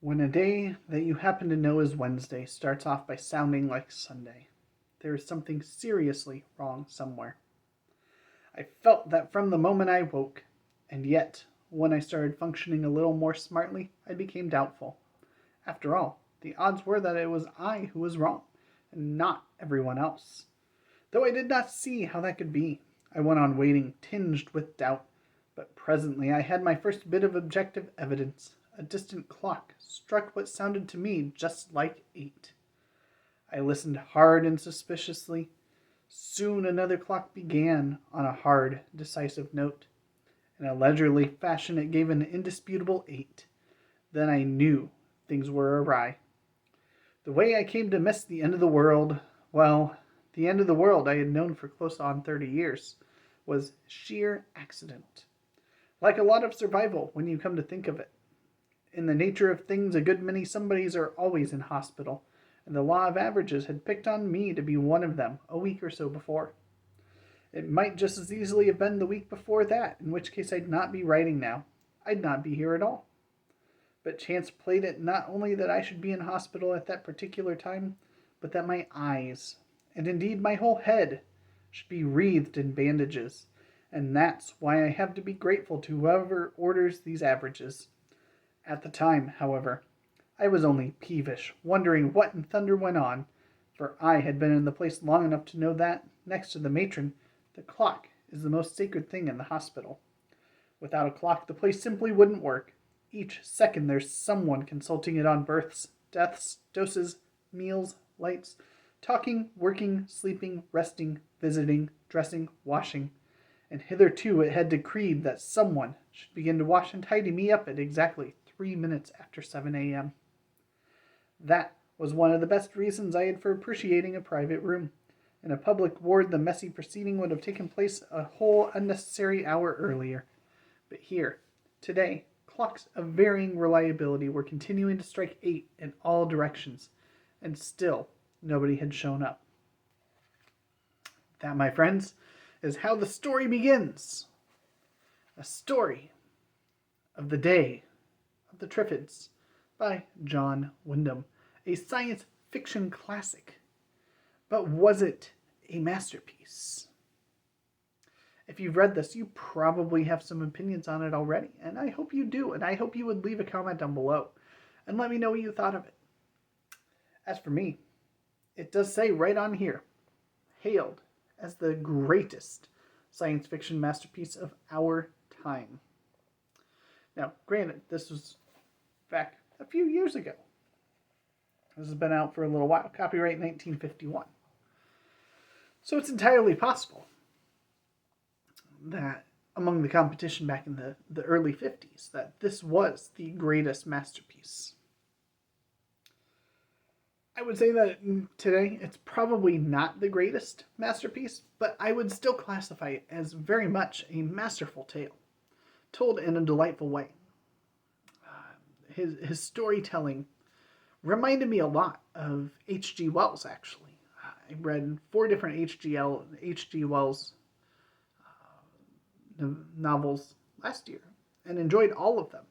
When a day that you happen to know is Wednesday starts off by sounding like Sunday, there is something seriously wrong somewhere. I felt that from the moment I woke, and yet, when I started functioning a little more smartly, I became doubtful. After all, the odds were that it was I who was wrong, and not everyone else. Though I did not see how that could be, I went on waiting, tinged with doubt. But presently I had my first bit of objective evidence. A distant clock struck what sounded to me just like 8. I listened hard and suspiciously. Soon another clock began on a hard, decisive note. In a leisurely fashion it gave an indisputable 8. Then I knew things were awry. The way I came to miss the end of the world, well, the end of the world I had known for close on 30 years, was sheer accident. Like a lot of survival when you come to think of it. In the nature of things, a good many somebodies are always in hospital, and the law of averages had picked on me to be one of them a week or so before. It might just as easily have been the week before that, in which case I'd not be writing now. I'd not be here at all. But chance played it not only that I should be in hospital at that particular time, but that my eyes, and indeed my whole head, should be wreathed in bandages. And that's why I have to be grateful to whoever orders these averages. At the time, however, I was only peevish, wondering what in thunder went on, for I had been in the place long enough to know that, next to the matron, the clock is the most sacred thing in the hospital. Without a clock, the place simply wouldn't work. Each second there's someone consulting it on births, deaths, doses, meals, lights, talking, working, sleeping, resting, visiting, dressing, washing. And hitherto it had decreed that someone should begin to wash and tidy me up at exactly 3 minutes after 7 a.m. That was one of the best reasons I had for appreciating a private room. In a public ward, the messy proceeding would have taken place a whole unnecessary hour earlier. But here, today, clocks of varying reliability were continuing to strike 8 in all directions, and still nobody had shown up. That, my friends, is how the story begins. A story of the day of the Triffids by John Wyndham, a science fiction classic. But was it a masterpiece? If you've read this, you probably have some opinions on it already, and I hope you do, and I hope you would leave a comment down below and let me know what you thought of it. As for me, it does say right on here, hailed as the greatest science fiction masterpiece of our time. Now, granted, this was back a few years ago. This has been out for a little while. Copyright 1951. So it's entirely possible that among the competition back in the early 50s, that this was the greatest masterpiece. I would say that today it's probably not the greatest masterpiece, but I would still classify it as very much a masterful tale, told in a delightful way. His storytelling reminded me a lot of H.G. Wells, actually. I read 4 different H.G. Wells novels last year and enjoyed all of them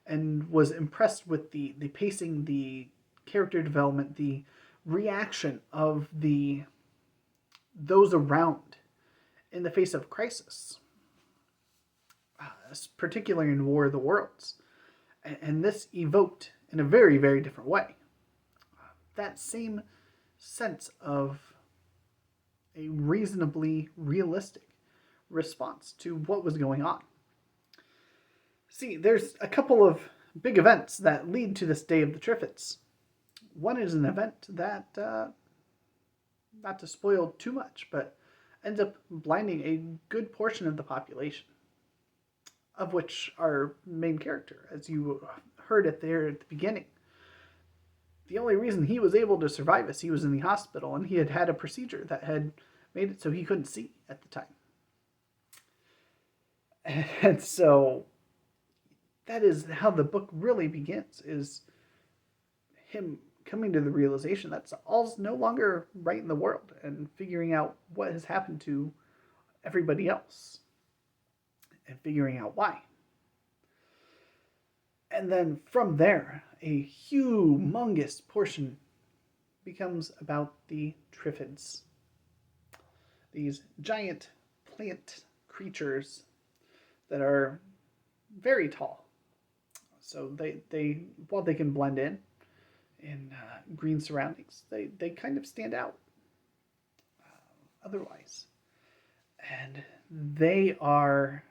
and was impressed with the pacing, the character development, the reaction of those around in the face of crisis, particularly in War of the Worlds. And this evoked, in a very, very different way, that same sense of a reasonably realistic response to what was going on. See, there's a couple of big events that lead to this Day of the Triffids. One is an event that, not to spoil too much, but ends up blinding a good portion of the population, of which our main character, as you heard it there at the beginning. The only reason he was able to survive is he was in the hospital, and he had had a procedure that had made it so he couldn't see at the time. And so that is how the book really begins, is him coming to the realization that all's no longer right in the world and figuring out what has happened to everybody else and figuring out why. And then from there, a humongous portion becomes about the Triffids, these giant plant creatures that are very tall. So they while they can blend in green surroundings, they kind of stand out otherwise. And they are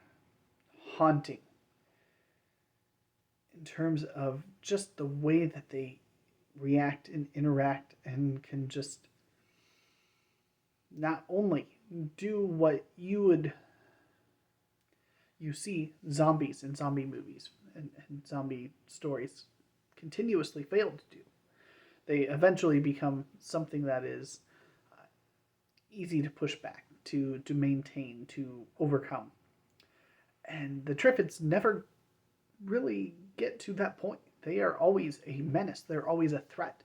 haunting in terms of just the way that they react and interact and can just not only do what you see zombies in zombie movies and zombie stories continuously fail to do. They eventually become something that is easy to push back, to maintain, to overcome. And the Triffids never really get to that point. They are always a menace. They're always a threat.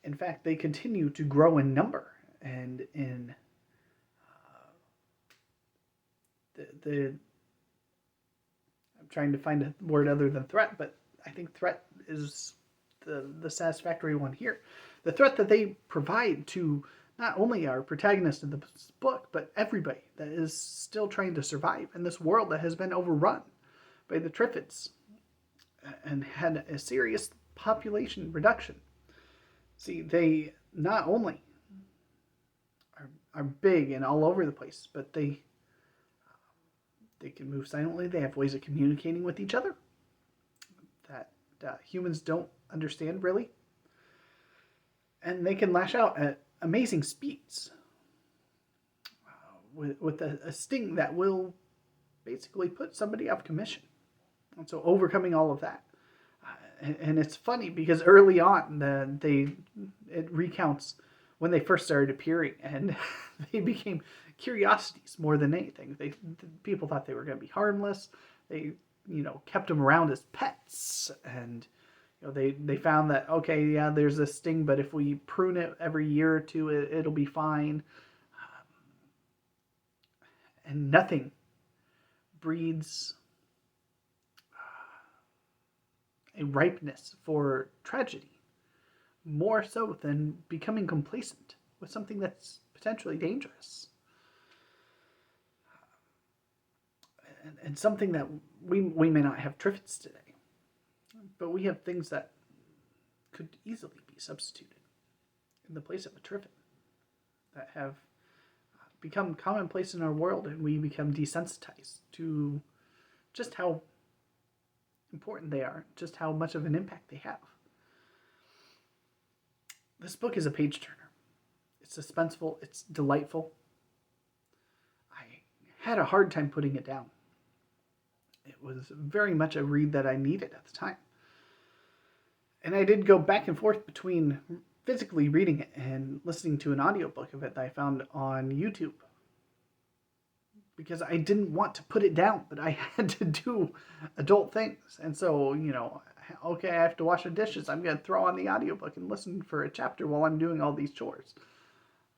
In fact, they continue to grow in number and in the I'm trying to find a word other than threat, but I think threat is the satisfactory one here. The threat that they provide to not only our protagonist in the book, but everybody that is still trying to survive in this world that has been overrun by the Triffids and had a serious population reduction. See, they not only are big and all over the place, but they can move silently. They have ways of communicating with each other that humans don't understand really. And they can lash out at amazing speeds with a sting that will basically put somebody off commission. And so overcoming all of that. And it's funny because early on, it recounts when they first started appearing, and they became curiosities more than anything. People thought they were going to be harmless. They kept them around as pets, and they found that, okay, yeah, there's a sting, but if we prune it every year or two, it'll be fine. And nothing breeds a ripeness for tragedy more so than becoming complacent with something that's potentially dangerous. And something that we may not have Triffids today, but we have things that could easily be substituted in the place of a Triffid that have become commonplace in our world, and we become desensitized to just how important they are, just how much of an impact they have. This book is a page turner. It's suspenseful. It's delightful. I had a hard time putting it down. It was very much a read that I needed at the time. And I did go back and forth between physically reading it and listening to an audiobook of it that I found on YouTube. Because I didn't want to put it down, but I had to do adult things. And so, okay, I have to wash the dishes. I'm going to throw on the audiobook and listen for a chapter while I'm doing all these chores.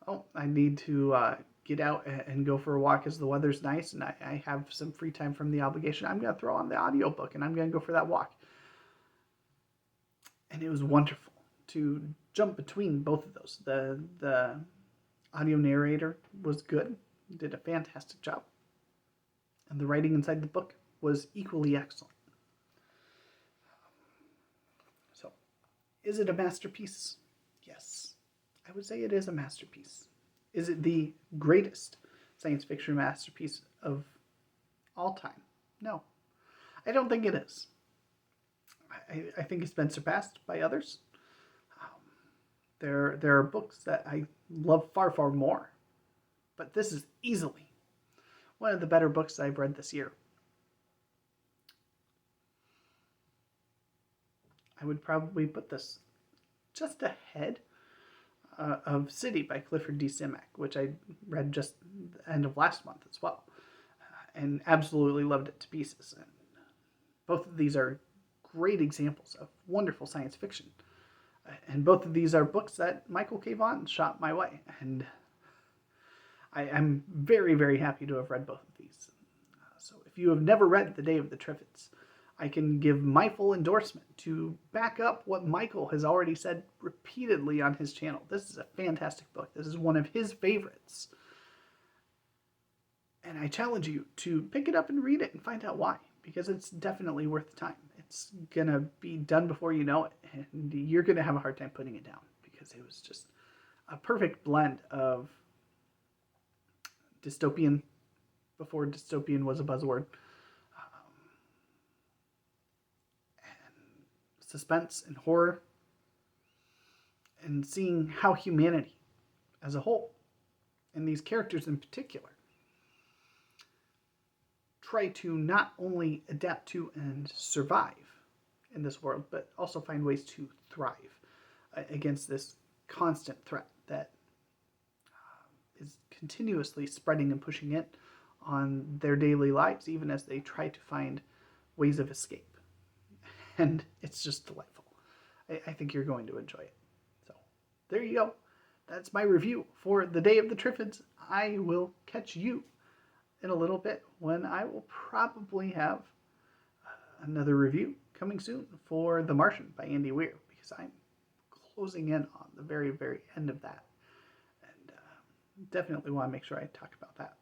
Oh, I need to get out and go for a walk as the weather's nice and I have some free time from the obligation. I'm going to throw on the audiobook and I'm going to go for that walk. And it was wonderful to jump between both of those. The audio narrator was good, did a fantastic job. And the writing inside the book was equally excellent. So, is it a masterpiece? Yes. I would say it is a masterpiece. Is it the greatest science fiction masterpiece of all time? No. I don't think it is. I think it's been surpassed by others. There are books that I love far, far more. But this is easily one of the better books I've read this year. I would probably put this just ahead of City by Clifford D. Simak, which I read just the end of last month as well. And absolutely loved it to pieces. And both of these are great examples of wonderful science fiction. And both of these are books that Michael K. Vaughan shot my way. And I'm very, very happy to have read both of these. So if you have never read The Day of the Triffids, I can give my full endorsement to back up what Michael has already said repeatedly on his channel. This is a fantastic book. This is one of his favorites. And I challenge you to pick it up and read it and find out why, because it's definitely worth the time. It's going to be done before you know it, and you're going to have a hard time putting it down because it was just a perfect blend of dystopian, before dystopian was a buzzword, and suspense and horror, and seeing how humanity as a whole, and these characters in particular, try to not only adapt to and survive in this world, but also find ways to thrive against this constant threat that is continuously spreading and pushing it on their daily lives, even as they try to find ways of escape. And it's just delightful. I think you're going to enjoy it. So there you go. That's my review for The Day of the Triffids. I will catch you in a little bit when I will probably have another review coming soon for The Martian by Andy Weir, because I'm closing in on the very, very end of that. And definitely want to make sure I talk about that.